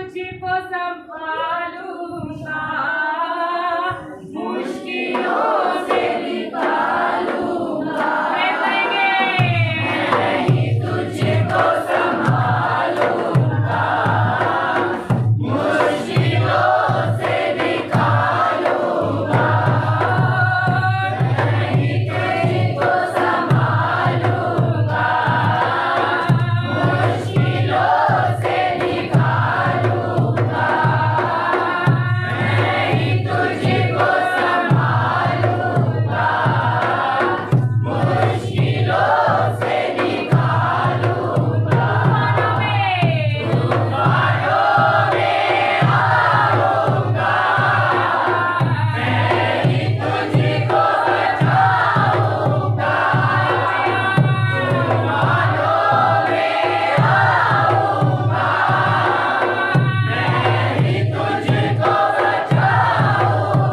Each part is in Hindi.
तुझको संभालूंगा, मुश्किलों से निकालूंगा। मैं ही तुझको संभालूंगा, मुश्किलों से निकालूंगा। मैं ही तुझको संभालूंगा, मुश्किलों से निकालूंगा। मैं ही तुझको संभालूंगा, मुश्किलों से निकालूंगा। तूफानों में आऊंगा, मैं ही तुझको बचाऊंगा। तूफानों में आऊंगा, मैं ही तुझको बचाऊंगा।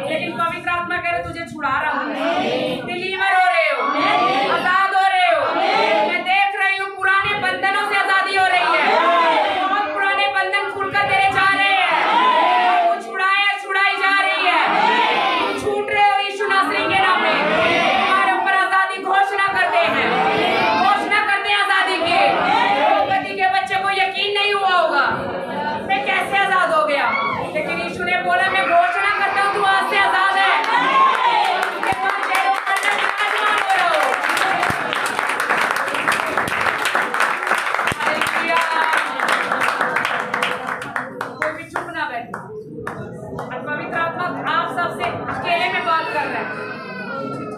लेकिन पवित्र आत्मा कह रहे तुझे छुड़ा रहा हूँ, डिलीवर हो रहे हो।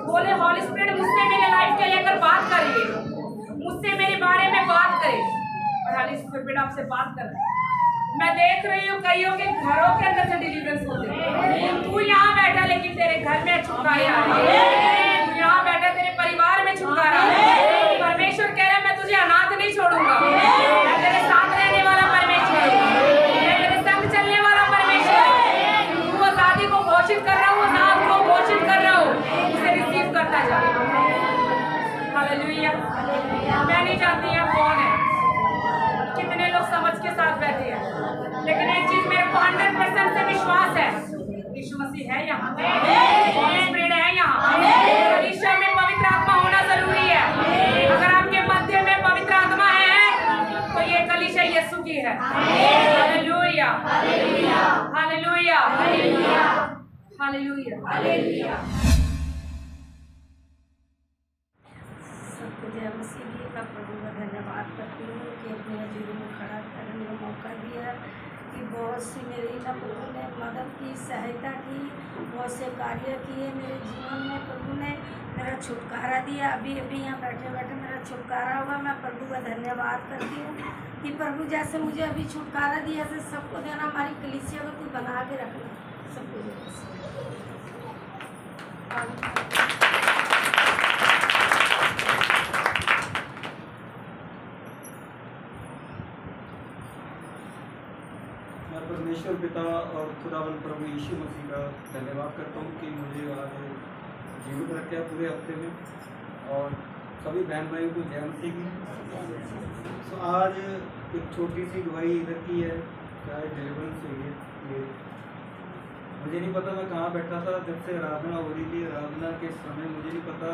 बोले हॉली स्पिरिट मुझसे मेरे लाइफ के लेकर बात करिए, मुझसे मेरे बारे में बात करे। और हॉली स्पिरिट आपसे बात कर रहा है। मैं देख रही हूँ कईयों के घरों के अंदर से डिलीवरेंस होते हैं। तू यहाँ बैठा लेकिन तेरे घर में छुटकारा आ रहा है। तू यहाँ बैठा तेरे परिवार में छुटकारा आ रहा है। परमेश्वर कह रहा है मैं तुझे अनाथ नहीं छोड़ूंगा, मैं तेरे साथ रहने वाला परमेश्वर हूँ, मैं तेरे संग चलने वाला परमेश्वर हूँ। तू आजादी को घोषित कर रहा हूँ, आजाद को घोषित कर रहा हूँ, उसे रिसीव करता जा। हालेलुया। मैं नहीं जानती आप कौन है, कितने लोग समझ के साथ बैठे हैं, लेकिन एक चीज मेरे को 100% से विश्वास है, यीशु मसीह है यहाँ, स्पिरिट है यहाँ। कलीसिया में पवित्र आत्मा होना जरूरी है। अगर आपके मध्य में पवित्र आत्मा है तो ये कलीसिया यीशु की है। Hallelujah, hallelujah, hallelujah, hallelujah, hallelujah. सबको जय मसीह की। मैं प्रभु का धन्यवाद करती हूँ कि अपने हजूरी में खड़ा करने का मौका दिया, कि बहुत सी मेरी ना प्रभु ने मदद की, सहायता की, बहुत से कार्य किए मेरे जीवन में। प्रभु ने मेरा छुटकारा दिया। अभी अभी यहाँ बैठे बैठे मेरा छुटकारा हुआ। मैं प्रभु का धन्यवाद करती हूँ कि प्रभु जैसे मुझे अभी छुटकारा दिया ऐसे सबको देना। हमारी कलीसिया को तू बना के रखना सबको। मैं परमेश्वर पिता और खुदावन प्रभु यीशु मसीह का धन्यवाद करता हूँ कि मुझे आज जीवित रखा पूरे हफ्ते में, और सभी बहन भाइयों को जय मसीह की। तो आज एक छोटी सी दुआई इधर की है, चाहे डिलीवरेंस हुई है। ये मुझे नहीं पता मैं कहाँ बैठा था जब से आराधना हो रही थी। आराधना के समय मुझे नहीं पता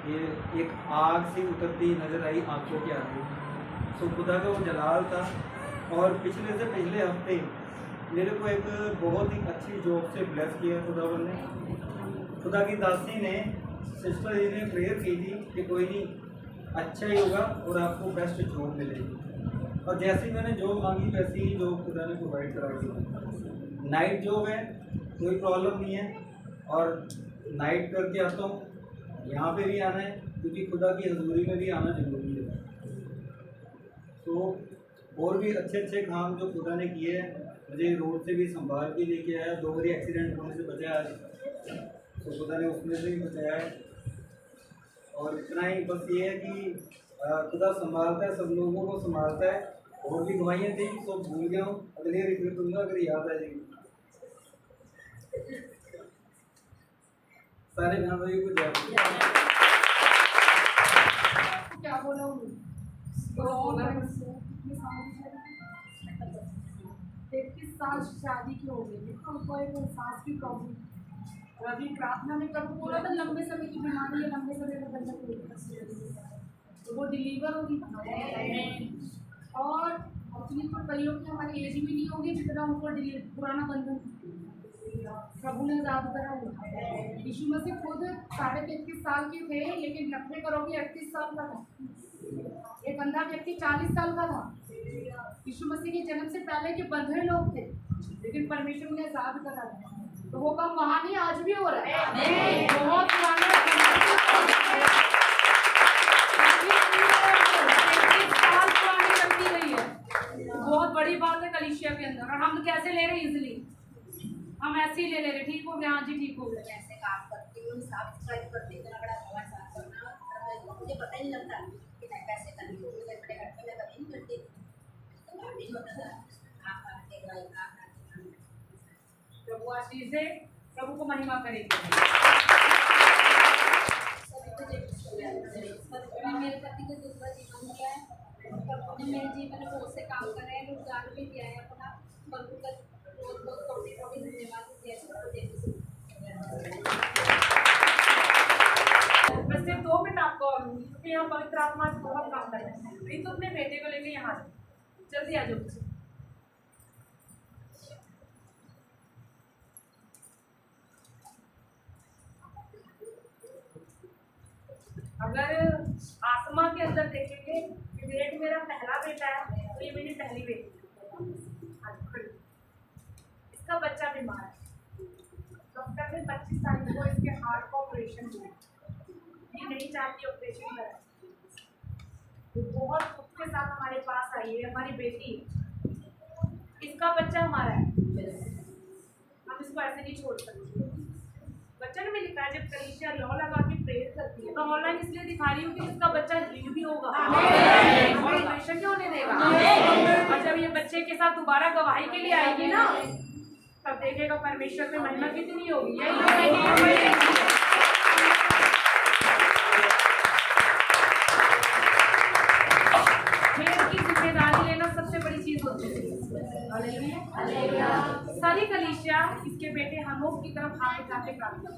ये एक आग सी उतरती नजर आई आंखों के आगे। तो खुदा का वो जलाल था। और पिछले से पिछले हफ्ते मेरे को एक बहुत ही अच्छी जॉब से ब्लेस किया खुदावन ने। खुदा की दासी ने, सिस्टर जी ने प्रेयर की थी कि कोई नहीं, अच्छा ही होगा और आपको बेस्ट जॉब मिलेगी। और जैसी मैंने जॉब मांगी वैसी ही जॉब खुदा ने प्रोवाइड करा दी। नाइट जॉब है, कोई प्रॉब्लम नहीं है, और नाइट करके आता हूँ। यहाँ पे भी आना है क्योंकि खुदा की हजूरी में भी आना जरूरी है। तो और भी अच्छे अच्छे काम जो खुदा ने किए हैं, मुझे रोड से भी संभाल के लेके आया, 2 बारी एक्सीडेंट होने से बचाया, तो खुदा ने उसमें से भी बचाया है। और इतना ही बस ये है कि खुदा संभालता है, सब लोगों को संभालता है। और भी गवाहियाँ थी तो भूल गया हूँ, अगले रिपीट दूंगा अगर याद आ जाएगी। सारे बहन भाइयों को जय। क्या बोला 31 साल शादी की हो गई, तो उनको एक सांस की प्रॉब्लम। अभी प्रार्थना में प्रभु बोला था लंबे समय की बीमारी है, लंबे समय में बंधन होगी, तो वो डिलीवर होगी। और अपनी तो कईयों की हमारी एज भी नहीं होगी जितना उनको पुराना बंधन प्रभु ने आजाद करा हुआ। यीशु मसीह खुद 33.5 साल के थे, लेकिन नकले करोगे 38 साल का था। एक अंधा व्यक्ति 40 साल का था। यीशु मसीह के जन्म से पहले के बंधे लोग थे, लेकिन परमेश्वर ने आजाद करा था। तो वो काम वहाँ नहीं, आज भी हो रहा है। बहुत पुराना 33 साल पुरानी चलती रही है, बहुत बड़ी बात है कलीसिया के अंदर। और हम कैसे ले रहे इजिली, हम ऐसे ही ले रहे। ठीक हो गया, हाँ जी ठीक हो गया। कैसे काम करती हूँ, साफ सफाई करती हूँ, इतना बड़ा भवन साफ करना मुझे पता ही नहीं लगता कि मैं कैसे करती हूँ। मेरे बड़े घर पे मैं कभी नहीं करती, तो घर नहीं होता था। आप करते दवाई प्रभु आशीष दे, प्रभु को महिमा करेगी। मेरे पति को दूसरा जीवन मिला है, प्रभु ने मेरे जीवन में बहुत से काम करे हैं, रोजगार भी दिया है अपना। प्रभु का बहुत बहुत कोटि कोटि धन्यवाद मैं सिर्फ 2 मिनट आपको और दूंगी, क्योंकि यहाँ पवित्र आत्मा से बहुत काम कर रहे हैं। नहीं तो अपने बेटे को लेकर यहाँ जल्दी आ जाओ। अगर आत्मा के अंदर देखेंगे, विवेक मेरा पहला बेटा है, तो ये मेरी पहली बेटी है। इसका बच्चा बीमार है। डॉक्टर ने 25 तारीख को इसके हार्ट का ऑपरेशन किया। ये नहीं चाहती ऑपरेशन कराए। वो बहुत दुख के साथ हमारे पास आई है, हमारी बेटी है, इसका बच्चा हमारा है, हम इसको ऐसे नहीं छोड़ सकते। बच्चा ने में लिखा है जब कलीसिया लौ लगा के प्रेयर करती है, तो ऑनलाइन इसलिए दिखा रही हूँ कि इसका बच्चा हील भी होगा, ऑपरेशन क्यों नहीं देगा। और जब ये बच्चे के साथ दोबारा गवाही के लिए आएगी ना, तब देखेगा परमेश्वर में महिमा कितनी होगी। यही की जिम्मेदारी लेना सबसे बड़ी चीज होती है। सारी कलीसिया इसके बेटे हनोक की तरफ हाथ उठाते प्रार्थना।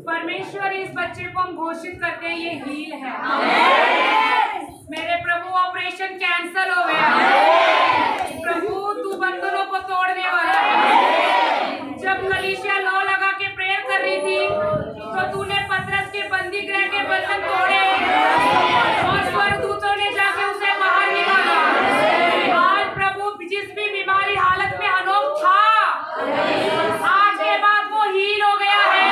परमेश्वर इस बच्चे को हम घोषित करते हैं ये हील है। मेरे प्रभु ऑपरेशन कैंसल हो गया। प्रभु तू बंधनों को तोड़ने वाला है। जब कलीसिया लौ लगा के प्रेयर कर रही थी तो तूने पतरस के बंदी गृह के बंधन तोड़े और स्वर्गदूतों ने जाके उसे बाहर निकाला। आज प्रभु जिस भी बीमारी हालत में हनोक था, आज के बाद वो हील हो गया है।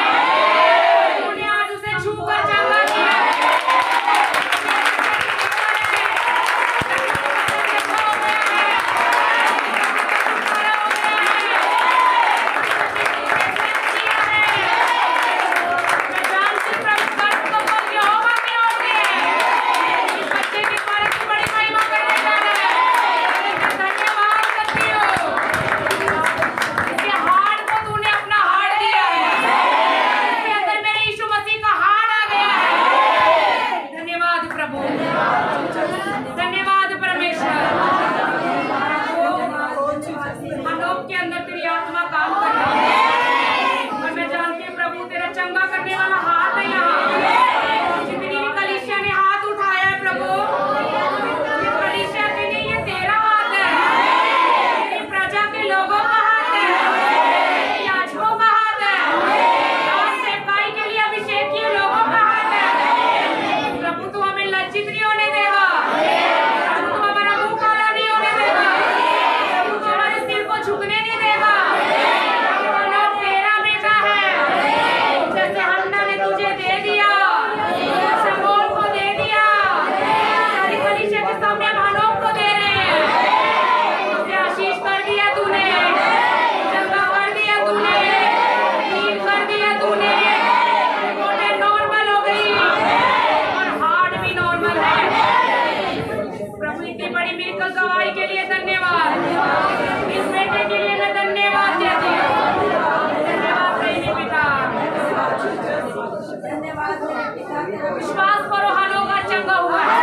विश्वास करो हनोक का चंगा हुआ है।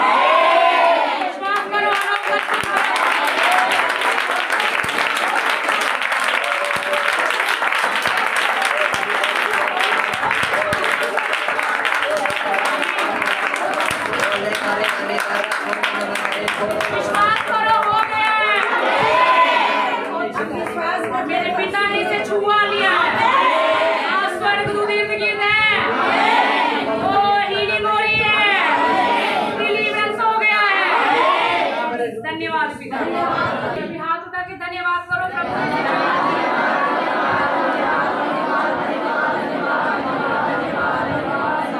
विश्वास करो हनोक का चंगा विश्वास करो हो गया है। मेरे पिता ने इसे छुआ लिया है। स्वर्गदूत इर्द गिर्द है। धन्यवाद पिता। हाथ उठा के धन्यवाद करो प्रभु।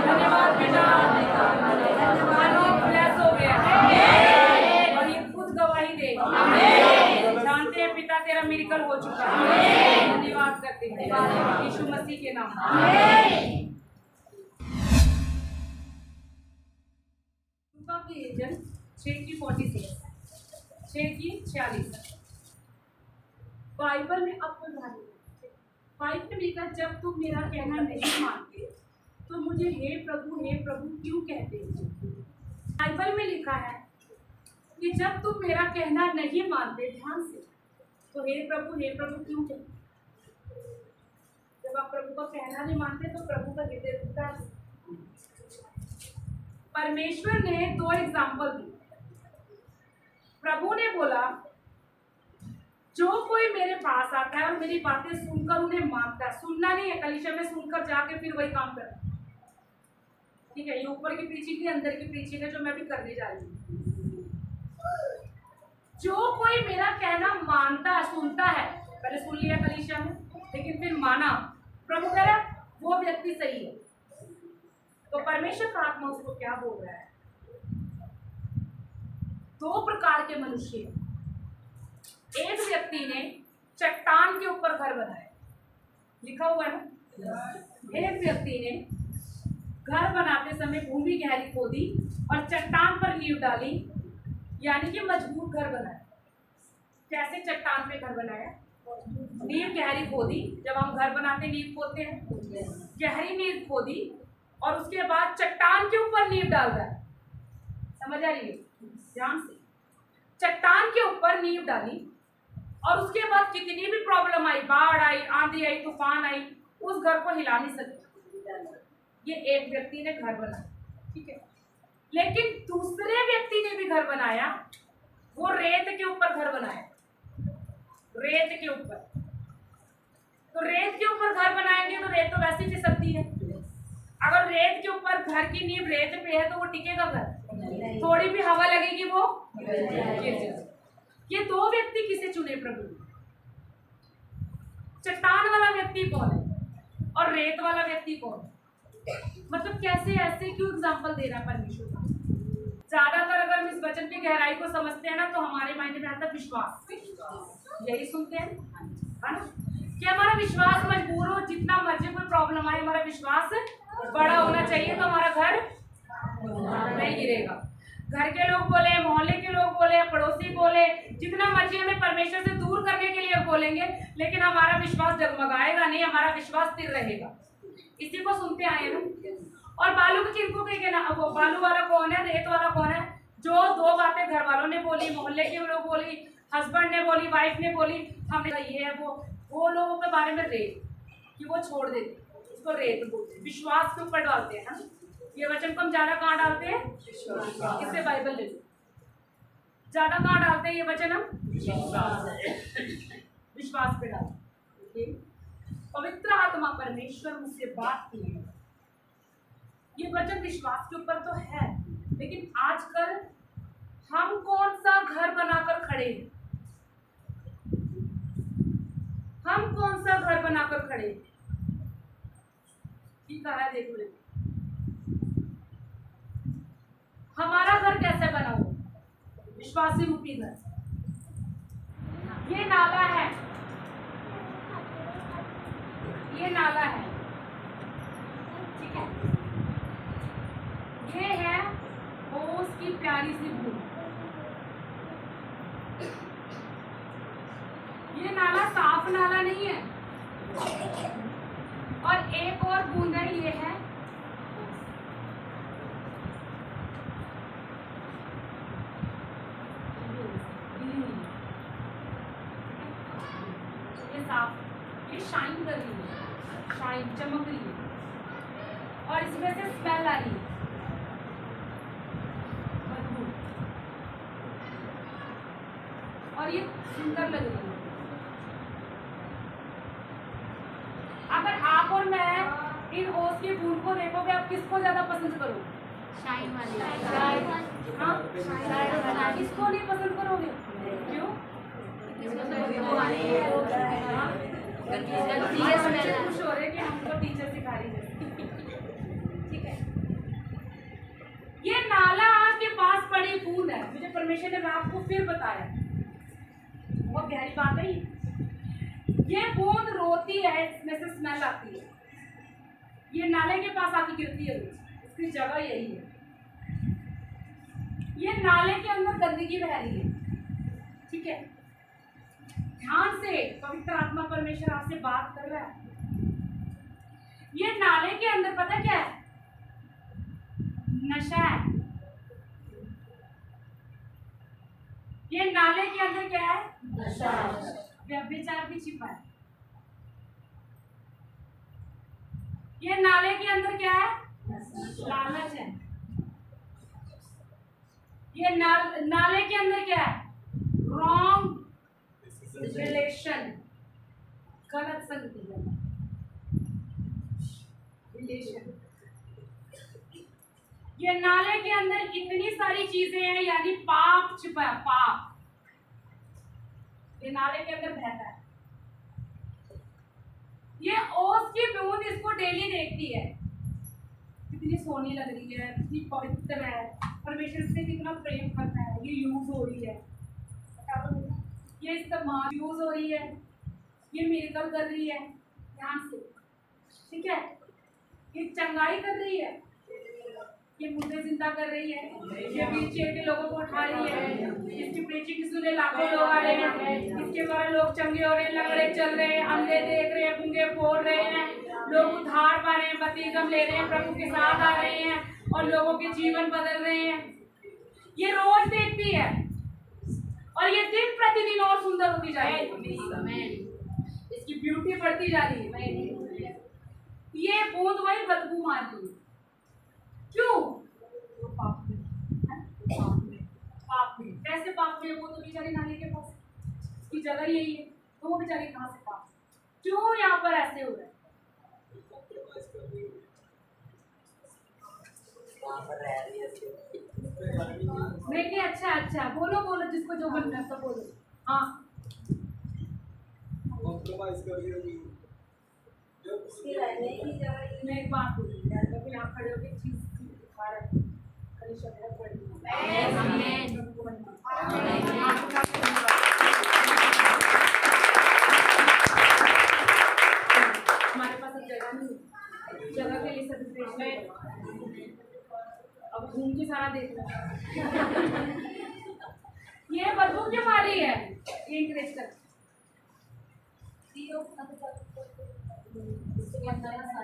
धन्यवाद पिता। हनोक ब्लेस हो गया और ये खुद गवाही देगा। जानते हैं पिता तेरा मिरेकल हो चुका है। धन्यवाद करते हैं यीशु मसीह के नाम। लूका की एजेंट 6:46, 6:46। बाइबल में अब तो बाइबल में लिखा, जब तुम मेरा कहना नहीं मानते तो मुझे हे प्रभु क्यों कहते हो। बाइबल में लिखा है कि जब तुम मेरा कहना नहीं मानते, ध्यान से, तो हे प्रभु क्यों कहते। जब आप प्रभु का कहना नहीं मानते तो प्रभु का हृदय टूटता है। परमेश्वर ने 2 एग्जाम्पल दिए। प्रभु ने बोला, जो कोई मेरे पास आता है और मेरी बातें सुनकर उन्हें मानता है, सुनना नहीं है कलीसिया में, सुनकर जाके फिर वही काम करना, ठीक है, ये ऊपर की प्रीचिंग की, अंदर की प्रीचिंग है जो मैं भी करने जा रही हूँ। जो कोई मेरा कहना मानता है, सुनता है, पहले सुन लिया कलीसिया में लेकिन फिर माना, प्रभु कह रहा है वो व्यक्ति सही है। तो परमेश्वर का आत्मा उसको क्या बोल रहा है? 2 प्रकार के मनुष्य हैं। एक व्यक्ति ने चट्टान के ऊपर घर बनाया, लिखा हुआ है ना। एक व्यक्ति ने घर बनाते समय भूमि गहरी खोदी और चट्टान पर नींव डाली, यानी कि मजबूत घर बनाया। कैसे चट्टान पे घर बनाया? नींव गहरी खोदी। जब हम घर बनाते नींव खोदते हैं, गहरी नींव खोदी और उसके बाद चट्टान के ऊपर नींव डाल रहा है। समझ आ रही है? ध्यान से, चट्टान के ऊपर नींव डाली और उसके बाद कितनी भी प्रॉब्लम आई, बाढ़ आई, आंधी आई, तूफान आई, उस घर को हिला नहीं सकती। ये एक व्यक्ति ने घर बनाया, ठीक है। लेकिन दूसरे व्यक्ति ने भी घर बनाया, वो रेत के ऊपर घर बनाया, रेत के ऊपर। तो रेत के ऊपर घर बनाएंगे तो रेत तो वैसे ही फिसलती है। अगर रेत के ऊपर घर की नींव रेत पे है तो वो टिकेगा घर? थोड़ी भी हवा लगेगी वो गिर जाएगा। ये 2 व्यक्ति किसे चुने प्रभु? चट्टान वाला व्यक्ति कौन है और रेत वाला व्यक्ति कौन है? मतलब कैसे, ऐसे क्यों एग्जाम्पल दे रहा है परमेश्वर का? ज्यादातर अगर हम इस वचन की गहराई को समझते हैं ना तो हमारे माइंड में आता है विश्वास। यही सुनते हैं, है ना, कि हमारा विश्वास मजबूर हो, जितना मर्जी कोई प्रॉब्लम आए हमारा विश्वास बड़ा होना चाहिए तो हमारा घर नहीं गिरेगा। घर के लोग बोले, मोहल्ले के लोग बोले, पड़ोसी बोले, जितना मर्जी हमें परमेश्वर से दूर करने के लिए बोलेंगे, लेकिन हमारा विश्वास जगमगाएगा नहीं, हमारा विश्वास स्थिर रहेगा। इसी को सुनते आए ना। और बालू के चिंतकों के ना, वो बालू वाला कौन है, रेत वाला कौन है? जो 2 बातें घर वालों ने बोली, मोहल्ले के लोग बोली, हस्बैंड ने बोली, वाइफ ने बोली, हमने कहा ये है वो लोगों के बारे में रेत, कि वो छोड़ देते, उसको रेत बोलते, विश्वास के ऊपर डालते हैं ना। ये वचन को हम ज्यादा कहाँ डालते हैं? इससे बाइबल ले लो, ज्यादा कहाँ डालते हैं ये वचन? हम विश्वास पे डालते हैं। पवित्र आत्मा परमेश्वर मुझसे बात की है, ये वचन विश्वास के ऊपर तो है, लेकिन आजकल हम कौन सा घर बनाकर खड़े हैं? हम कौन सा घर बनाकर खड़े हैं? कहा है, देख लो हमारा घर कैसे बना हो? विश्वासी रूपी घर। ये नाला है, ये नाला है, ठीक है। ये है ओस की प्यारी सी बूंद। ये नाला साफ नाला नहीं है, और एक और बूंद है, ये है साफ, ये शाइन कर रही है, शाइन चमक रही है, और इसमें से स्मेल आ रही है, और ये सुंदर लग रही है। अगर आप और मैं इन ओस की बूंद को देखोगे, आप किसको ज्यादा पसंद करोगे? शाइन वाली। हाँ, किसको नहीं पसंद करोगे? क्यों? खुश हो रहे कि हमको टीचर सिखा रही है, ठीक है। ये नाला आपके पास पड़ी बूंद है, मुझे परमेश्वर ने आपको फिर बताया, बहुत गहरी बात है। ये बूंद रोती है, इसमें से स्मेल आती है, ये नाले के पास आके गिरती है, इसकी जगह यही है। ये नाले के अंदर गंदगी बह रही है, ठीक है। ध्यान से, पवित्र आत्मा परमेश्वर आपसे बात कर रहा है। ये नाले के अंदर पता क्या है? नशा है। ये नाले के अंदर क्या है? नशा। व्यभिचार भी छिपा है। ये नाले के अंदर क्या है? लालच है। ये नाले के अंदर क्या है? रॉन्ग रिलेशन, गलत संगति, रिलेशन। ये नाले के अंदर इतनी सारी चीजें हैं, यानी पाप छिपा है, पाप ये नाले के अंदर बहता है। ये ओस की बूंद इसको डेली देखती है, कितनी सोनी लग रही है, कितनी पवित्र है, परमेश्वर से कितना प्रेम करता है। ये यूज हो रही है, ये इस्तेमाल यूज हो रही है, ये मिरेकल कर रही है, ध्यान से, ठीक है। ये चंगाई कर रही है, ये मुर्दे जिंदा कर रही है, ये व्हीलचेयर के लोगों को उठा रही है, इसकी प्रीचिंग सुने लाखों लोग आ रहे हैं, इसके द्वारा लोग चंगे हो रहे हैं, लंगड़े चल रहे हैं, अंधे देख रहे हैं, गूंगे बोल रहे हैं, लोग उद्धार पा रहे हैं, बपतिस्म ले रहे हैं, प्रभु के साथ आ रहे हैं और लोगों के जीवन बदल रहे हैं। ये रोज देखती है और ये दिन प्रतिदिन और सुंदर होती जा रही है, इसकी ब्यूटी बढ़ती जा रही है। ये बूंद वही बदबू मार रही है, क्यों? पाप में, पाप में। कैसे पाप में? वो तो बेचारी नाली के पास, उसकी जगह यही है, तो वो बेचारी कहाँ से पाप? क्यों यहाँ पर ऐसे हो रहा है? नहीं, अच्छा अच्छा, बोलो बोलो, जिसको जो बनना है सब बोलो। हाँ, मैं एक बात बोलूँ, अभी आप खड़े होकर चीज दिखा रहे हैं, खाली शब्द पढ़ हमारे पास अब जगह नहीं, जगह के लिए सदुपयोग में अब घूम के सारा देख रहा। ये बदबू क्यों मारी है? ये इंकरेज कर,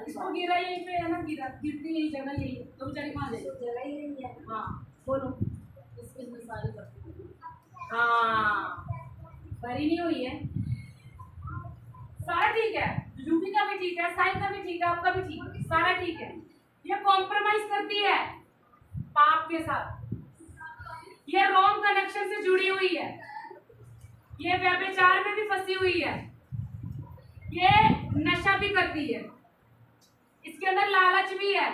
इसको गिरा यहीं पे है ना, गिरती यही जगह यही है, तो बेचारी कहाँ जाएगी? जगह ही नहीं है। हाँ बोलो, इसके अंदर सारी करती है। हाँ भरी नहीं हुई है, सारा ठीक है, यूपी का भी ठीक है, साइन का भी ठीक है, आपका भी ठीक है, सारा ठीक है। ये कॉम्प्रोमाइज करती है पाप के साथ, ये रॉन्ग कनेक्शन से जुड़ी हुई है, ये व्यभिचार में भी फंसी हुई है, ये नशा भी करती है, इसके अंदर लालच भी है।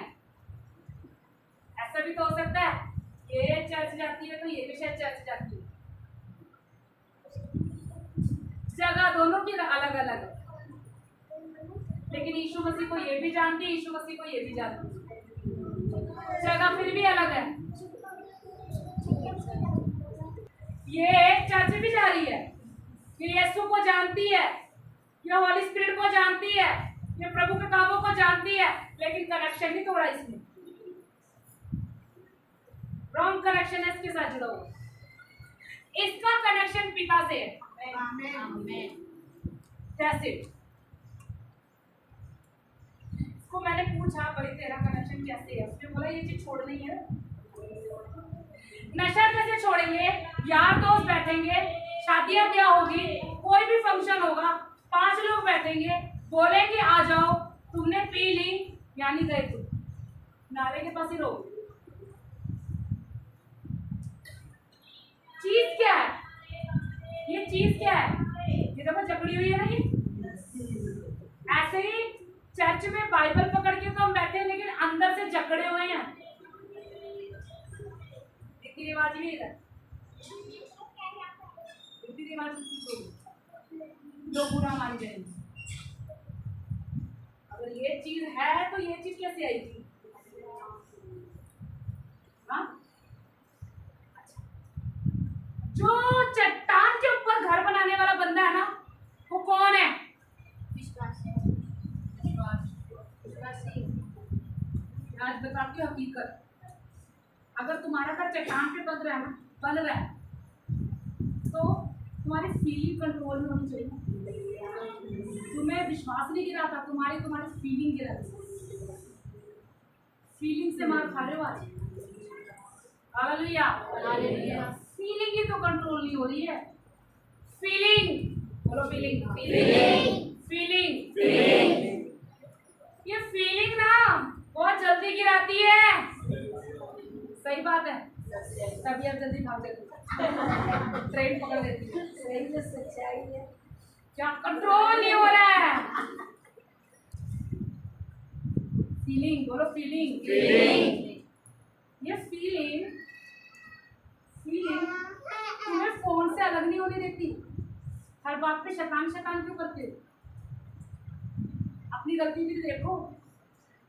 ऐसा भी तो हो सकता है ये चर्च जाती है तो ये भी शायद चर्च जाती है, जगह दोनों की अलग अलग है, लेकिन यीशु मसीह को ये भी जानती है, यीशु मसीह को ये भी जानती है, जगह फिर भी अलग है। ये चर्च भी जा रही है, ये यीशु को जानती है, ये होली स्पिरिट को जानती है, ये प्रभु के कामों को जानती है, लेकिन कनेक्शन नहीं तोड़ा इसने, रॉन्ग कनेक्शन है इसके साथ जुड़ा हुआ। इसका कनेक्शन पिता से है, That's it. इसको मैंने पूछा भाई तेरा कनेक्शन कैसे है, उसने बोला ये चीज छोड़नी है। नशा कैसे छोड़ेंगे? यार दोस्त बैठेंगे, शादियां ब्याह होगी, कोई भी फंक्शन होगा, 5 लोग बैठेंगे, बोलेंगे आ जाओ, तुमने पी ली यानी गए तुम नाले के पास ही रहो। चीज क्या है? ये चीज क्या है? ये देखो जकड़ी हुई है ना, ये ऐसे ही चर्च में बाइबल पकड़ के तो हम बैठे हैं, लेकिन अंदर से जकड़े हुए हैं। रीति रिवाज भी इधर, रीति रिवाज जो बुरा मान जाएंगे। अगर ये चीज है तो ये चीज कैसे आई थी? हाँ, जो चट्टान के ऊपर घर बनाने वाला बंदा है ना, वो कौन है? आज बताती हूँ हकीकत। अगर तुम्हारा घर चट्टान पे बन रहा है तो तुम्हारी फीलिंग कंट्रोल में होनी चाहिए। तुम्हें विश्वास नहीं गिराता, तुम्हारी फीलिंग गिराती। फीलिंग से मार खा रहे हो आज। हालेलुया। फीलिंग ही तो कंट्रोल नहीं हो रही है। फीलिंग बोलो, फीलिंग। ये फीलिंग ना बहुत जल्दी गिराती है। सही बात है, तबीयत जल्दी भाग जाती है, ट्रेन पकड़ लेती है। सही में सच्चाई है। क्या कंट्रोल नहीं हो रहा है। फीलिंग बोलो, फीलिंग। ये फीलिंग तुम्हें फोन से अलग नहीं होने देती। हर बात पे शैतान क्यों करते हो? अपनी गलती भी देखो।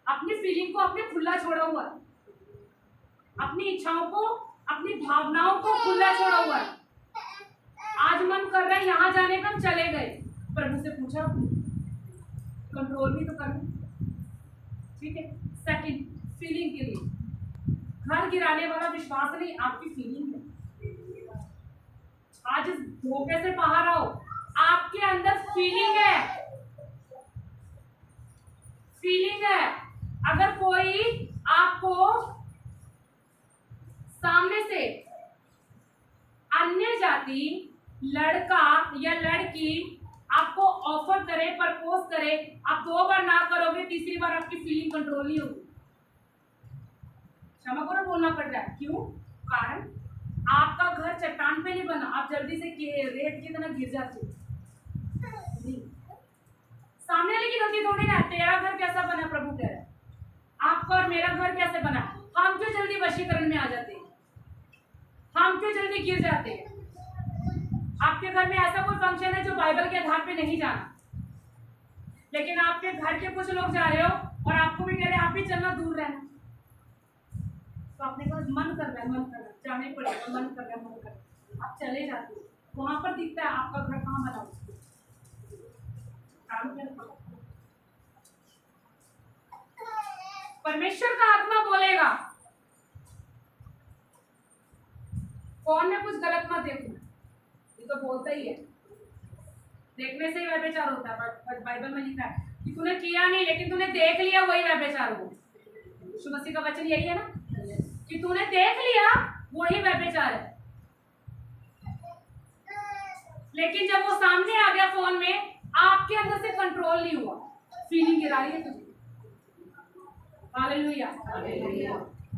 अपनी फीलिंग को अपने खुला छोड़ा हुआ है, अपनी इच्छाओं को, अपनी भावनाओं को खुला छोड़ा हुआ है। आज मन कर रहा है यहाँ जाने का, चले गए। प्रभु से पूछा, कंट्रोल भी तो करना। ठीक है। सेकंड, फीलिंग के लिए घर गिराने वाला विश्वास नहीं, आपकी फीलिंग है। आज इस धोखे से बाहर आओ। आपके अंदर फीलिंग है। अगर कोई आपको सामने से अन्य जाति लड़का या लड़की आपको ऑफर करे, प्रपोज करे, आप 2 बार ना करोगे, तीसरी बार आपकी फीलिंग कंट्रोल नहीं होगी। क्षमा करो बोलना पड़ रहा है। क्यों? कारण आपका घर चट्टान पे नहीं बना, आप जल्दी से रेत की तरह गिर जाते हो। सामने वाले की गलती थोड़ी ना। तेरा घर कैसा बना, प्रभु कह रहा है। आपका और मेरा घर कैसे बना? हम क्यों जल्दी वशीकरण में आ जाते हैं? हम क्यों जल्दी गिर जाते हैं? आपके घर में ऐसा कोई फंक्शन है जो बाइबल के आधार पे नहीं जाना, लेकिन आपके घर के कुछ लोग जा रहे हो और आपको भी कह रहे हैं आप भी चलना, दूर रहना। तो आपने कहा मन कर रहा है, जाने पड़ेगा, मन कर रहा है, आप चले जाते हो। वहां पर दिखता है आपका घर कहाँ बना हुआ। परमेश्वर का आत्मा बोलेगा, फोन में कुछ गलत मत देखो। ये तो बोलता ही है, देखने से ही व्यभिचार होता है। बट बाइबल में लिखा है कि तूने किया नहीं, लेकिन तूने देख लिया, वही व्यभिचार हो। यीशु मसीह का वचन यही है ना, कि तूने देख लिया वही व्यभिचार है। लेकिन जब वो सामने आ गया फोन में, आपके अंदर से कंट्रोल नहीं हुआ, फीलिंग गिरा रही है तुझे। हालेलुया।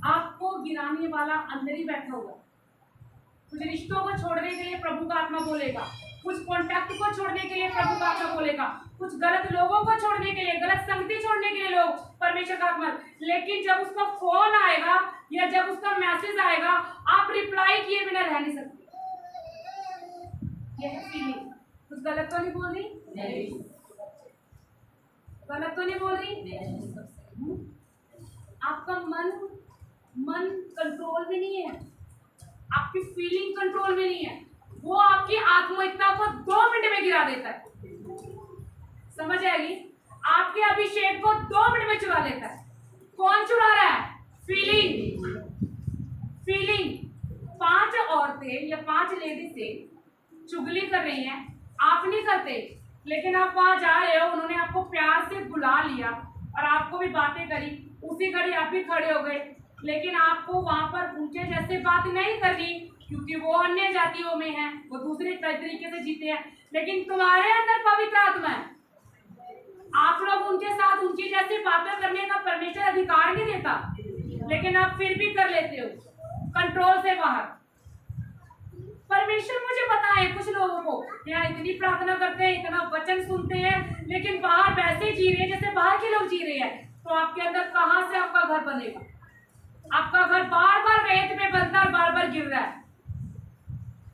आपको गिराने वाला अंदर ही बैठा हुआ। कुछ रिश्तों को छोड़ने के लिए प्रभु का आत्मा बोलेगा, कुछ कॉन्टैक्ट को छोड़ने के लिए प्रभु का आत्मा बोलेगा, कुछ गलत लोगों को छोड़ने के लिए, गलत संगति छोड़ने के लिए लोग परमेश्वर का आत्मा। लेकिन जब उसका फोन आएगा या जब उसका मैसेज आएगा, आप रिप्लाई किए बिना रह नहीं सकते। ये है फीलिंग। कुछ गलत तो नहीं बोल रही? गलत तो नहीं बोल रही? आपका मन कंट्रोल में नहीं है, आपकी फीलिंग कंट्रोल में नहीं है। वो आपकी आत्मिकता को 2 मिनट में गिरा देता है। समझ आएगी? आपके अभिषेक को 2 मिनट में चुरा लेता है। कौन चुरा रहा है? फीलिंग। 5 औरतें या 5 लेडी से चुगली कर रही हैं, आप नहीं करते, लेकिन आप वहां जा रहे हो, उन्होंने आपको प्यार से बुला लिया और आपको भी बातें करी, उसी घड़ी आप भी खड़े हो गए। लेकिन आपको वहां पर उनके जैसे बात नहीं करनी, क्योंकि वो अन्य जातियों में हैं, वो दूसरे तरीके से जीते हैं। लेकिन तुम्हारे अंदर पवित्र आत्मा है, आप लोग उनके साथ उनकी जैसी बातें करने का परमेश्वर अधिकार नहीं देता, लेकिन आप फिर भी कर लेते हो, कंट्रोल से बाहर। परमेश्वर मुझे बताए, कुछ लोगों को यहाँ इतनी प्रार्थना करते हैं, इतना वचन सुनते हैं, लेकिन बाहर वैसे जी रहे हैं जैसे बाहर के लोग जी रहे हैं। तो आपके अंदर कहां से आपका घर बनेगा? आपका घर बार बार रेत में बनता है, बार बार गिर रहा है।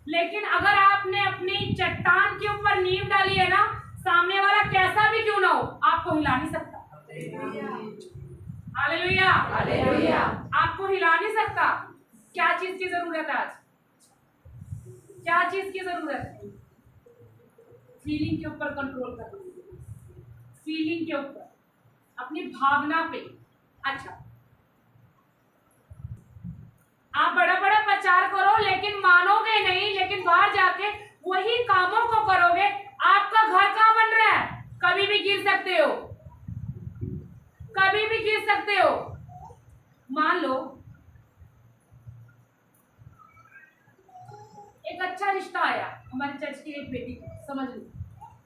लेकिन अगर आपने अपनी चट्टान के ऊपर नींव डाली है ना, सामने वाला कैसा भी क्यों ना हो, आपको हिला नहीं सकता। Hallelujah, hallelujah. आपको हिला नहीं सकता। क्या चीज की जरूरत है आज? क्या चीज की जरूरत है? फीलिंग के ऊपर कंट्रोल करना, फीलिंग के ऊपर, अपनी भावना पे। अच्छा, आप बड़ा बड़ा प्रचार करो लेकिन मानोगे नहीं, लेकिन बाहर जाके वही कामों को करोगे, आपका घर कहाँ बन रहा है? कभी भी गिर सकते हो, कभी भी गिर सकते हो। मान लो एक अच्छा रिश्ता आया हमारे चर्च की एक बेटी को, समझ लो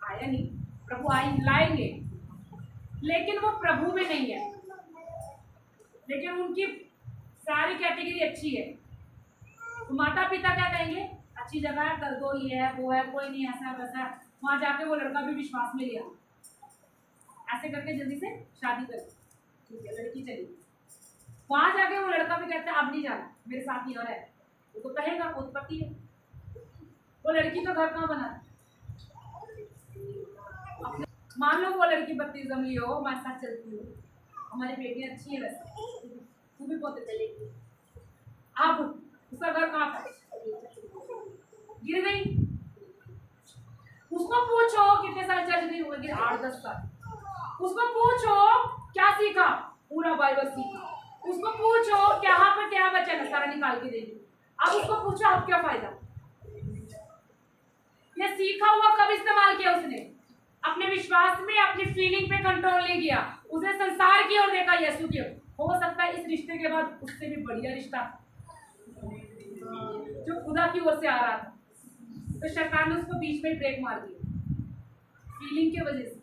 आया नहीं, प्रभु लाएंगे, लेकिन वो प्रभु में नहीं है, लेकिन उनकी सारी कैटेगरी अच्छी है, तो माता पिता क्या कहेंगे? अच्छी जगह है, कर दो, ये है वो है, कोई नहीं ऐसा वैसा। वहां जाके वो लड़का भी विश्वास में लिया, ऐसे करके जल्दी से शादी कर, ठीक है लड़की चली। वहां जाके वो लड़का भी कहता है अब नहीं जाना, मेरे साथ ही और है, वो तो कहेगा उत्पत्ति है। वो लड़की का घर कहाँ बना? मान लो वो लड़की बत्तीसम ली हो, हमारे साथ चलती हो, हमारी बेटी अच्छी है वैसे, तू भी बहुत चलेगी, अब उसका घर कहाँ था? गिर गई। उसको पूछो कितने साल चर्च गई होगी? 8-10 साल। उसको पूछो क्या सीखा? पूरा बाइबल सीखा। उसको पूछो यहाँ पर क्या वचन है, सारा निकाल के देगी। अब उसको पूछो अब क्या फायदा? ये सीखा हुआ कब इस्तेमाल किया उसने? अपने विश्वास में, अपनी फीलिंग पे कंट्रोल नहीं किया, उसे संसार की ओर देखा, यीशु की ओर। हो सकता है इस रिश्ते के बाद उससे भी बढ़िया रिश्ता जो खुदा की ओर से आ रहा था, तो शैतान ने उसको बीच में ब्रेक मार दिया फीलिंग की वजह से।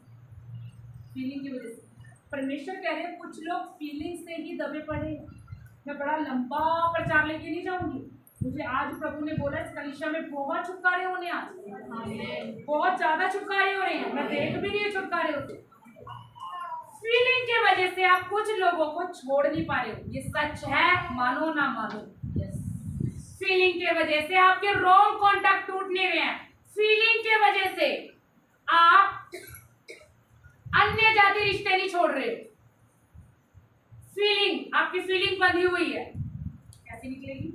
फीलिंग की वजह से परमेश्वर कह रहे हैं कुछ लोग फीलिंग से ही दबे पड़े। मैं बड़ा लंबा प्रचार लेके नहीं जाऊंगी, मुझे आज प्रभु ने बोला इस कलीसिया में बहुत छुटकारे होने, आज बहुत ज्यादा छुटकारे हो रहे हैं, मैं देख भी नहीं छुटकारे होते। फीलिंग की वजह से आप कुछ लोगों को छोड़ नहीं पा रहे हो, ये सच है, मानो ना मानो। फीलिंग की वजह से आपके रॉन्ग कॉन्टैक्ट टूट नहीं रहे हैं, फीलिंग की वजह से आप अन्य जाति रिश्ते नहीं छोड़ रहे हो। फीलिंग, आपकी फीलिंग बंधी हुई है, कैसे निकलेगी?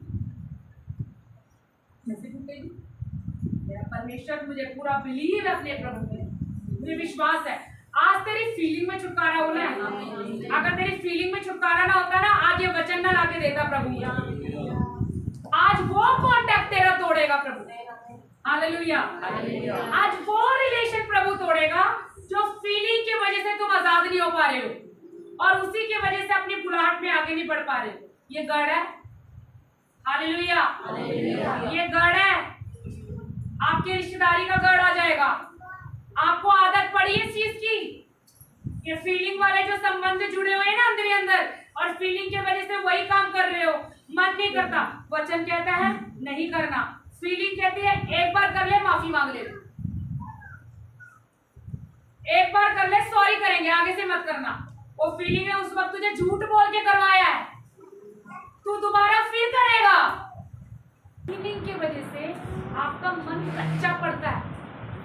कैसे टूटेगी? मेरा परमेश्वर, मुझे पूरा बिलीव है अपने प्रभु में, मुझे विश्वास है आज तेरी फीलिंग में छुटकारा होना है। अगर तेरी फीलिंग में छुटकारा ना होता ना, आज ये वचन ना लाके देता प्रभु। आज वो कॉन्टैक्ट तेरा तोड़ेगा प्रभु, हालेलुया। आज वो रिलेशन प्रभु तोड़ेगा जो फीलिंग की वजह से तुम आजाद नहीं हो पा रहे हो और उसी की वजह से अपनी बुलाहट में आगे नहीं बढ़ पा रहे हो। ये गढ़ है, हालेलुया, ये गढ़ है, आपकी रिश्तेदारी का गढ़ आ जाएगा। आपको आदत पड़ी है इस चीज की, ये फीलिंग वाले जो संबंध जुड़े हुए हैं ना अंदर ही अंदर, और फीलिंग की वजह से वही काम कर रहे हो, मन नहीं करता। वचन कहता है नहीं करना, फीलिंग कहती है एक बार कर ले माफी मांग ले, एक बार कर ले सॉरी करेंगे, आगे से मत करना। वो फीलिंग है उस वक्त तुझे झूठ बोल के करवाया है, तू दोबारा फिर करेगा। फीलिंग की वजह से आपका मन कच्चा पड़ता है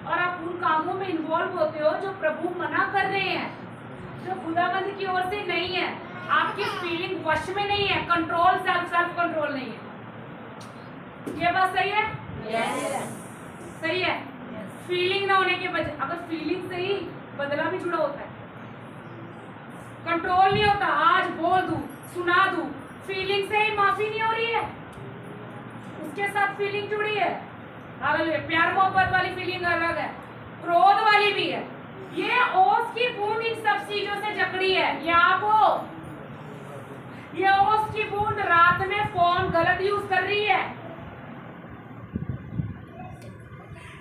और आप उन कामों में इन्वॉल्व होते हो जो प्रभु मना कर रहे हैं, जो खुदाबंद की ओर से नहीं है। आपकी फीलिंग वश में नहीं है, कंट्रोल, सेल्फ कंट्रोल नहीं है। ये बात सही है? सही है। फीलिंग ना होने के वजह, अगर फीलिंग से ही बदला भी जुड़ा होता है, कंट्रोल नहीं होता, आज बोल दूं, सुना दूं, फीलिंग से ही माफी नहीं हो रही है, उसके साथ फीलिंग जुड़ी है। हालेलुया। प्यार मोहब्बत वाली फीलिंग अलग है, क्रोध वाली भी है। ये ओस की बूंद इन सब चीजों से जकड़ी है। ये ओस की बूंद रात में फोन गलत यूज कर रही है,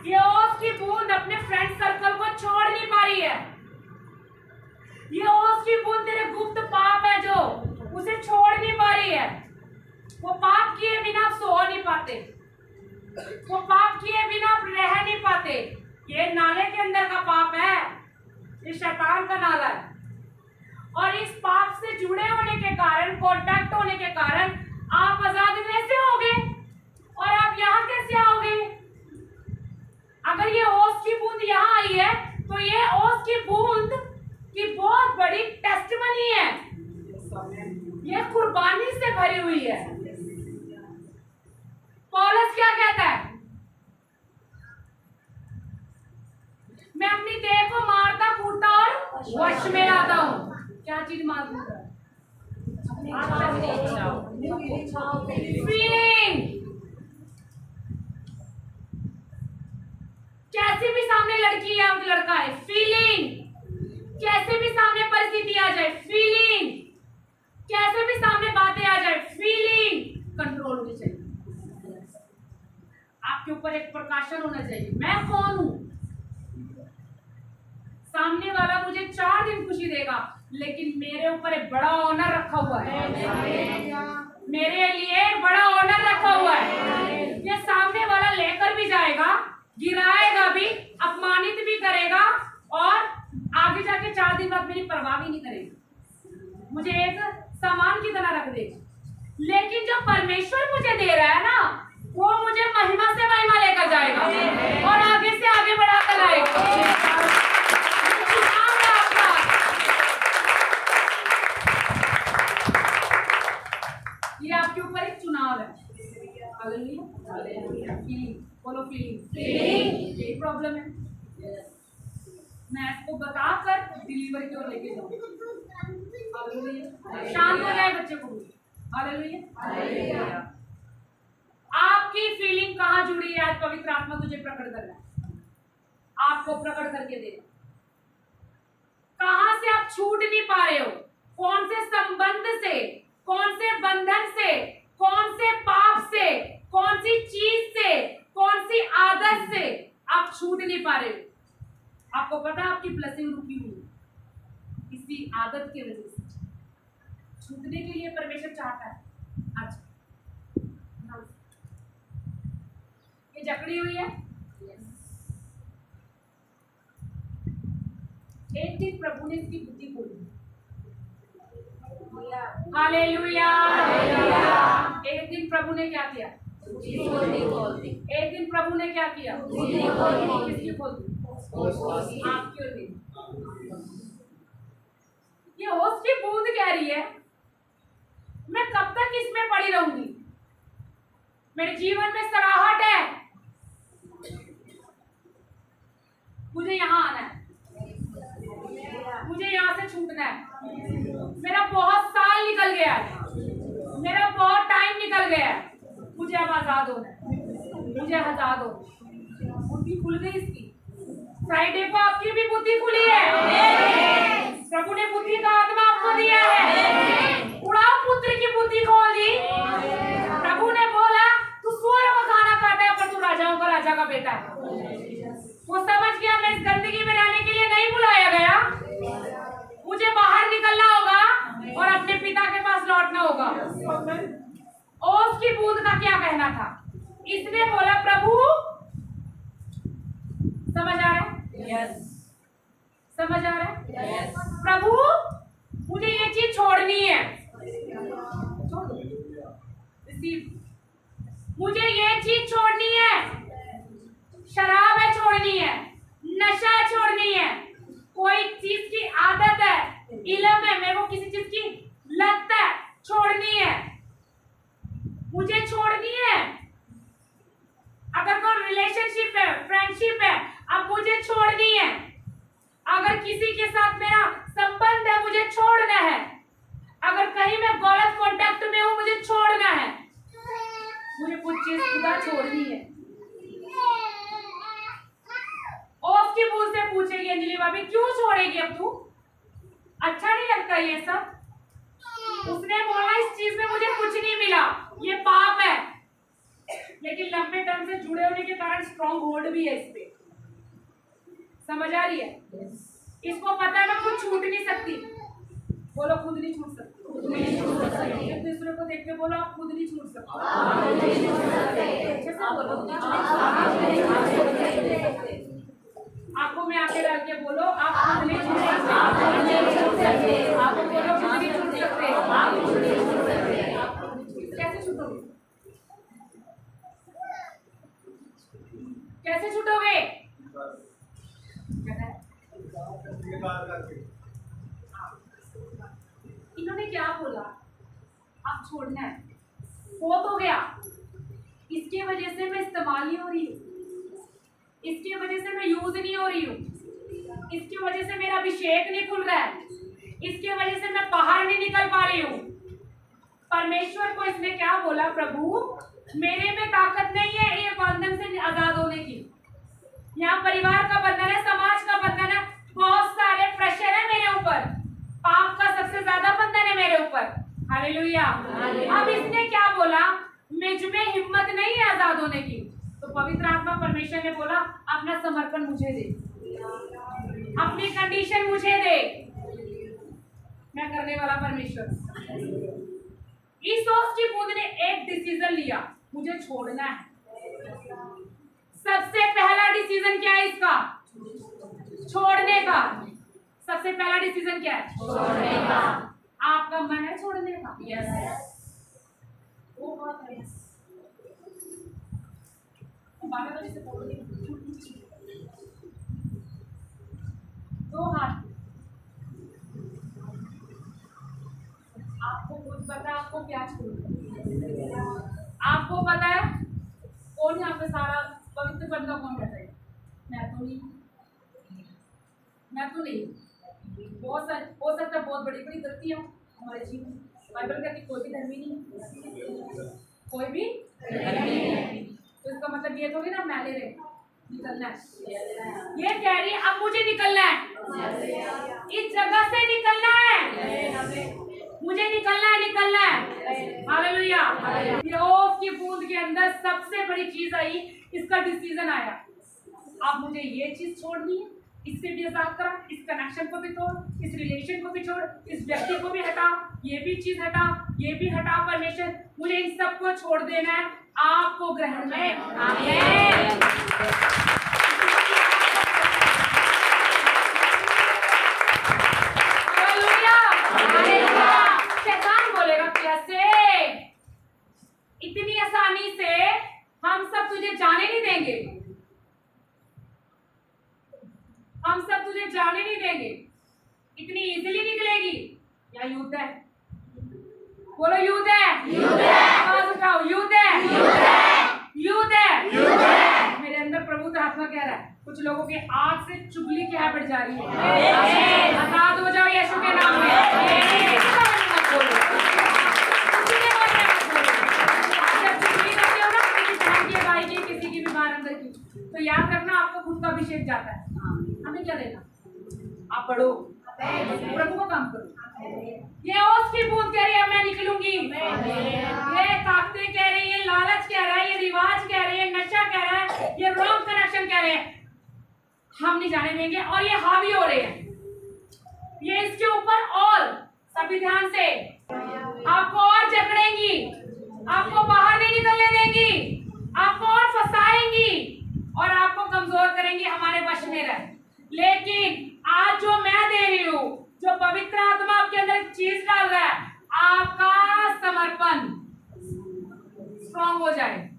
ये ओस की बूंद अपने फ्रेंड सर्कल को छोड़ नहीं पा रही है, ये ओस की बूंद तेरे गुप्त पाप है जो उसे छोड़ नहीं पा रही है। वो पाप किए बिना सो नहीं पाते, वो पाप किए बिना रह नहीं पाते। ये नाले के अंदर का पाप है, ये शैतान का नाला है, और इस पाप से जुड़े होने के कारण, कॉन्टैक्ट होने के कारण आप आजाद कैसे होगे और आप यहाँ कैसे आओगे? अगर ये ओस की बूंद यहाँ आई है तो ये ओस की बूंद की बहुत बड़ी टेस्टमनी है, ये कुर्बानी से भरी हुई है। पौलुस क्या कहता है? मैं अपनी देह को मारता कूटता और वश में लाता हूँ। क्या चीज मार कूटता है? फीलिंग कैसे भी सामने लड़की या लड़का है, फीलिंग कैसे भी सामने परिस्थिति आ जाए, फीलिंग कैसे भी सामने बातें आ जाए, फीलिंग कंट्रोल होनी चाहिए। आपके ऊपर एक प्रकाशन होना चाहिए, मैं कौन हूं। सामने वाला मुझे 4 दिन खुशी देगा, लेकिन मेरे ऊपर एक बड़ा ऑनर रखा हुआ है, मेरे लिए एक बड़ा ऑनर रखा हुआ है। ये सामने वाला लेकर भी जाएगा, गिराएगा भी, अपमानित भी करेगा और आगे जाके 4 दिन बाद मेरी परवाह भी नहीं करेगा, मुझे एक सामान की तरह रख देगा। लेकिन जो परमेश्वर मुझे दे रहा है ना, वो मुझे महिमा से महिमा लेकर जाएगा और आगे से आगे बढ़ाकर लाएगा। ये आपके ऊपर एक चुनाव है। बोलो फीलिंग, यही प्रॉब्लम है। मैं इसको बताकर डिलीवरी की ओर लेके जाऊँ। शांत हो जाए बच्चे को। हालेलुया। आपकी फीलिंग कहाँ जुड़ी है? आज पवित्र आत्मा तुझे प्रकट कर रहा है, आपको प्रकट करके देगा। कहां से आप छूट नहीं पा रहे हो, कौन से संबंध से, कौन से बंधन से, कौन से पाप से, कौन सी चीज से, कौन सी आदत से आप छूट नहीं पा रहे हो। आपको पता है आपकी ब्लेसिंग रुकी हुई है किसी आदत की वजह से। छूटने के लिए परमेश्वर चाहता है। अच्छा, ये जकड़ी हुई है। एक दिन प्रभु ने इसकी बुद्धि खोली। हालेलुया। एक दिन प्रभु ने क्या किया? एक दिन प्रभु ने क्या किया? किसकी खोल दी? आपकी और मेरी। ये होश की बूंद कह रही है, मैं कब तक इसमें पड़ी रहूंगी? मेरे जीवन में सराहट है, मुझे यहाँ आना है, मुझे यहाँ से छूटना है। मेरा बहुत साल निकल गया है, मेरा बहुत टाइम निकल गया है, मुझे अब आजाद होना है, मुझे आजाद हो। बुद्धि खुल गई इसकी। फ्राइडे को आपकी भी बुद्धि खुली है। प्रभु ने बुद्धि का आत्मा आपको दिया है। उड़ाओ पुत्र की बुद्धि खोल दी। प्रभु ने बोला तू सूअरों का खाना खाता है, पर तू राजाओं का राजा का बेटा है। वो समझ गया मैं इस गंदगी में रहने के लिए नहीं बुलाया गया, मुझे बाहर निकलना होगा और अपने पिता के पास लौटना होगा। और उसकी बूंद का क्या कहना था? इसने बोला प्रभु, समझ आ रहा है? यस। समझ आ रहा है? यस। प्रभु मुझे ये चीज छोड़नी है, मुझे ये चीज छोड़नी है, शराब है छोड़नी है, नशा छोड़नी है, कोई चीज की आदत है, इल्म है, मेरे को किसी चीज की लत है, छोड़नी है, मुझे छोड़नी है। अगर कोई रिलेशनशिप है, फ्रेंडशिप है, अब मुझे छोड़नी है। अगर किसी के साथ मेरा संबंध है, मुझे छोड़ना है। अगर कहीं मैं गलत कांटेक्ट में हूं, मुझे छोड़ना है। मुझे कुछ चीज खुदा छोड़नी है। और उसकी बूंद से पूछेगी अंजलि भाभी क्यों छोड़ेगी अब तू? अच्छा नहीं लगता ये सब? उसने बोला इस चीज में मुझे कुछ नहीं मिला, ये पाप है, लेकिन लंबे टाइम से जुड़े होने के कारण स्ट्रॉन्ग होल्ड भी है इस पे। समझ आ रही है? इसको पता है मैं खुद छूट नहीं सकती। बोलो खुद नहीं छूट सकती। एक दूसरे को देख के बोलो आप खुद नहीं छूट सकते। अच्छे से बोलो। आंखों में आंखें डाल के बोलो आप खुद नहीं छूट सकते। आप बोलो खुद नहीं छूट सकते। कैसे छूटोगे? कैसे छूटोगे? इन्होंने क्या बोला? आप छोड़ना है, हो तो गया। इसके वजह से मैं इस्तेमाल नहीं हो रही हूँ, इसकी वजह से मैं यूज नहीं हो रही हूँ, इसकी वजह से मेरा अभिषेक नहीं खुल रहा है, इसकी वजह से मैं बाहर नहीं निकल पा रही हूँ। परमेश्वर को इसने क्या बोला, प्रभु मेरे में ताकत नहीं है ये बंधन से आजाद होने की। यहाँ परिवार का बंधन है, समाज का बंधन है, बहुत सारे प्रेशर है मेरे ऊपर, पाप का सबसे ज्यादा बंधन है मेरे ऊपर। हालेलुया। अब इसने क्या बोला, मुझ में हिम्मत नहीं है आजाद होने की। तो पवित्र आत्मा परमेश्वर ने बोला अपना समर्पण मुझे दे, अपनी कंडीशन मुझे दे, मैं करने वाला परमेश्वर। इस की बूंद ने एक डिसीजन लिया, मुझे छोड़ना है। सबसे पहला डिसीजन क्या है इसका, छोड़ने का। सबसे पहला डिसीजन क्या है, छोड़ने का। आपका मन है छोड़ने का? यस। वो बात है। 12 बजे से बोलो, 2 हाथ। आपको खुद पता है आपको क्या छोड़ना। आपको पता है कौन यहाँ पे सारा पवित्र बंदा कौन रहता है? मैं तो नहीं। बहुत सारे हो सकता है बहुत बड़ी बड़ी गलतियां हमारे जीवन में। बाइबल कहती कोई भी धर्मी नहीं, कोई भी धर्मी नहीं। तो इसका मतलब ये थोड़ी ना मैले रहे, निकलना है। ये कह रही है अब मुझे निकलना है, इस जगह से निकलना है, मुझे निकलना है। हालेलुया। ये ओफ की बूंद के अंदर सबसे बड़ी चीज आई, इसका डिसीजन आया, अब मुझे ये चीज छोड़नी है, इससे भी आजाद करा, इस कनेक्शन को भी तोड़, इस रिलेशन को भी छोड़, इस व्यक्ति को भी हटा, ये भी चीज हटा, ये भी हटा। परमेश्वर मुझे इन सबको छोड़ देना है, आपको ग्रहण में। आमीन। शैतान बोलेगा कैसे, इतनी आसानी से हम सब तुझे जाने नहीं देंगे, हम सब तुझे जाने नहीं देंगे, इतनी इजीली निकलेगी। या युद्ध है, बोलो युद्ध है, आवाज उठाओ, युद्ध है, युद्ध है। मेरे अंदर प्रभु का आत्मा कह रहा है कुछ लोगों के आग से चुगली की हैबिट जा रही है, आजाद हो जाओ यीशु के नाम में। जब चुगली करते हो ना किसी बहन की, भाई की, किसी की भी बाहर अंदर की, तो याद रखना आपको खुद का अभिषेक जाता है। हमें क्या देना, आप पढ़ो, प्रभु को काम करो। ये उसकी बूंद कह रही है मैं निकलूंगी, ये ताकतें कह रही है, लालच कह रहा है, ये रिवाज कह रहे हैं, नशा कह रहा है, ये रॉन्ग कनेक्शन कह रहे हैं, हम नहीं जाने देंगे। और ये हावी हो रहे हैं, ये इसके ऊपर और सभी ध्यान से आपको और जकड़ेंगी, आपको बाहर नहीं निकलने देंगी, आपको और फंसाएंगी और आपको कमजोर करेंगी, हमारे वश में रहे। लेकिन आज जो मैं दे रही हूँ, जो पवित्र आत्मा आपके अंदर एक चीज डाल रहा है, आपका समर्पण स्ट्रॉन्ग हो जाए।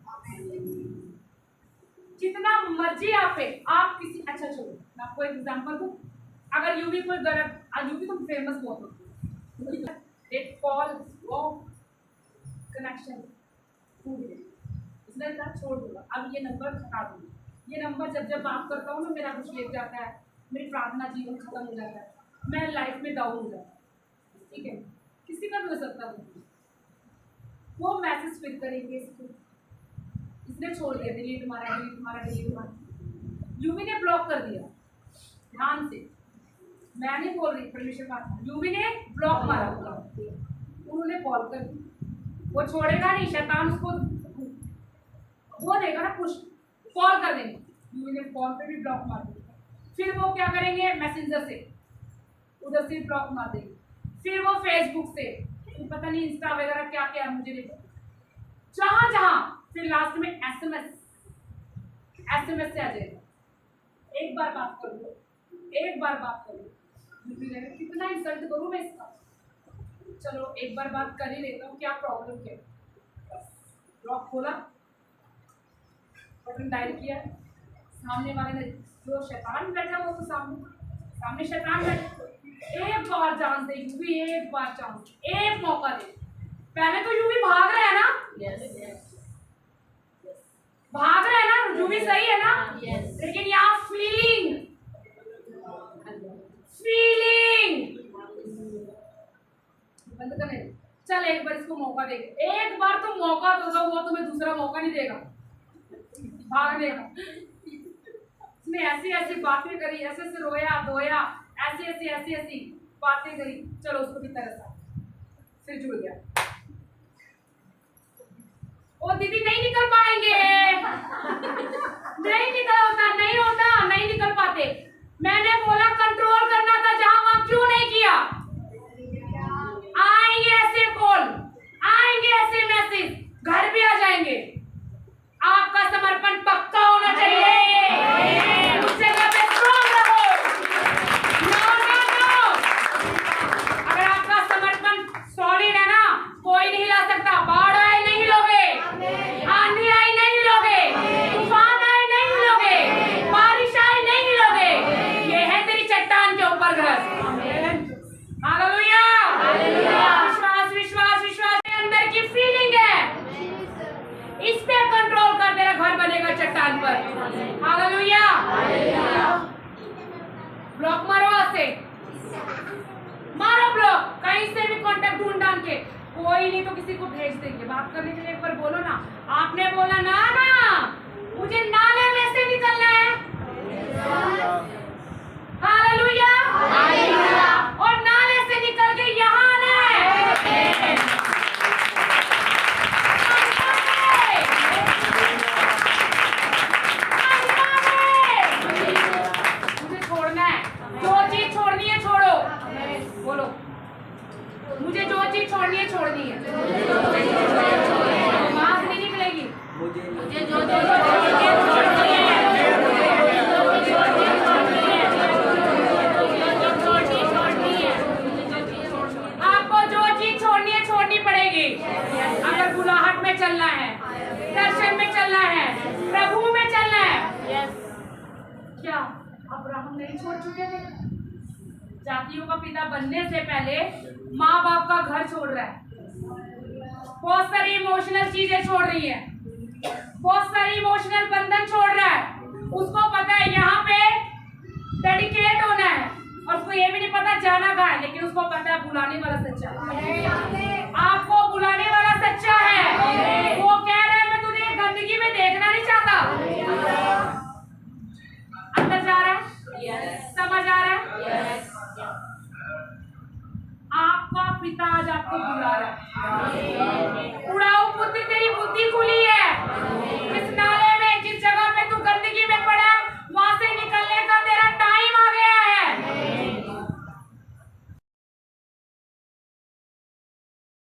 जितना मर्जी आप किसी, अच्छा छोड़ो मैं आपको एक एग्जांपल दूं। अगर यूवी कोई गलत, यूवी तो फेमस बहुत हो, एक कॉल वो कनेक्शन उसने कहा छोड़ दूंगा, अब ये नंबर हटा दूंगा। ये नंबर जब बात करता हूँ ना मेरा कुछ लेट जाता है, मेरी प्रार्थना जीवन खत्म हो जाता है, मैं लाइफ में डाउन हो जाता है। ठीक है, किसी का भी हो सकता है। वो मैसेज फिर करेंगे इसको, इसने छोड़ दिया, डिलीट मारा, डिलीट मारा, डिलीट मारा, यूवी ने ब्लॉक कर दिया। ध्यान से, मैं नहीं बोल रही, परमेश्वर बात, यूवी ने ब्लॉक मारा, उन्होंने कॉल कर दी, वो छोड़ेगा नहीं, शैतान उसको वो देगा ना पुश, कॉल कर देंगे। यूवी ने कॉल पे भी ब्लॉक मार दिया, फिर वो क्या करेंगे मैसेंजर से, उधर से ब्लॉक मार देंगे, फिर वो फेसबुक से, पता नहीं इंस्टा वगैरह क्या क्या मुझे नहीं पता, जहां जहां, फिर लास्ट में एसएमएस से आ जाएगा। एक बार बात कर लो, एक बार बात कर लो, कितना इंसल्ट करूं मैं इसका, चलो एक बार बात कर ही लेता हूँ, क्या प्रॉब्लम क्या, ब्लॉक खोला, बटन डायल किया, सामने वाले ने जो शैतान बैठा वो तो सामने शैतान बैठा, एक बार चांस दे यूवी, एक बार चांस, एक मौका दे। पहले तो यूवी भाग रहा है ना, भाग रहा है ना, यूवी सही है ना, लेकिन यहाँ फीलिंग बंद करने, चल एक बार इसको मौका दे, एक बार तुम मौका दोगे वो तुम्हें दूसरा मौका नहीं देगा भागने का। उसने ऐसी ऐसी बातें करी, ऐसे ऐसे रोया धोया, ऐसी बातें करी। चलो उसको भी तरस आ, फिर जुड़ गया। ओ दीदी नहीं निकल पाएंगे, नहीं निकल पाते। मैंने बोला कंट्रोल करना था जहां वहां, क्यों नहीं किया? आएंगे ऐसे कॉल, आएंगे ऐसे मैसेज, घर भी आ जाएंगे। आपका समर्पण पक्का होना चाहिए। उस जगह पे स्ट्रांग रहो। नो अगर आपका समर्पण सॉलिड है ना, कोई नहीं हिला सकता। बाढ़ आए नहीं हिलोगे, आंधी आई नहीं हिलोगे, तूफान आए नहीं हिलोगे, बारिश आए नहीं हिलोगे। ये है तेरी चट्टान के ऊपर घर। हालेलुया। विश्वास के अंदर की फीलिंग है, इस पे कंट्रोल कर, तेरा घर बनेगा चट्टान पर। हालेलुया। ब्लॉक मारो, से मारो ब्लॉक, कहीं से भी कांटेक्ट ढूंढ डाल के। कोई नहीं तो किसी को भेज देंगे बात करने के लिए। एक बार बोलो ना, आपने बोला ना मुझे नाले में से निकलना है। हालेलुया। और नाले से निकल के यहाँ आना है। मुझे छोड़ना है, जो चीज छोड़नी है छोड़ो। बोलो, मुझे जो चीज छोड़नी है छोड़नी है। वहां से नहीं निकलेगी। मुझे जो छोड़नी है, आपको जो चीज छोड़नी है छोड़नी पड़ेगी। अगर बुलाहट में चलना है, दर्शन में चलना है, प्रभु में चलना है। क्या अब्राहम नहीं छोड़ चुके थे? जातियों का पिता बनने से पहले माँ बाप का घर छोड़ रहा है, बहुत सारी इमोशनल चीजें छोड़ रही है, बहुत सारी इमोशनल बंधन छोड़ रहा है। उसको पता है यहाँ पे डेडिकेट होना है, और उसको ये भी नहीं पता जाना कहाँ है, लेकिन उसको पता है बुलाने वाला सच्चा है। आपको बुलाने वाला सच्चा है। वो कह रहा है मैं तुझे गंदगी में देखना नहीं चाहता। अंदर जा रहा है, समझ आ रहा है? आपका पिता आज आपको बुला रहा है।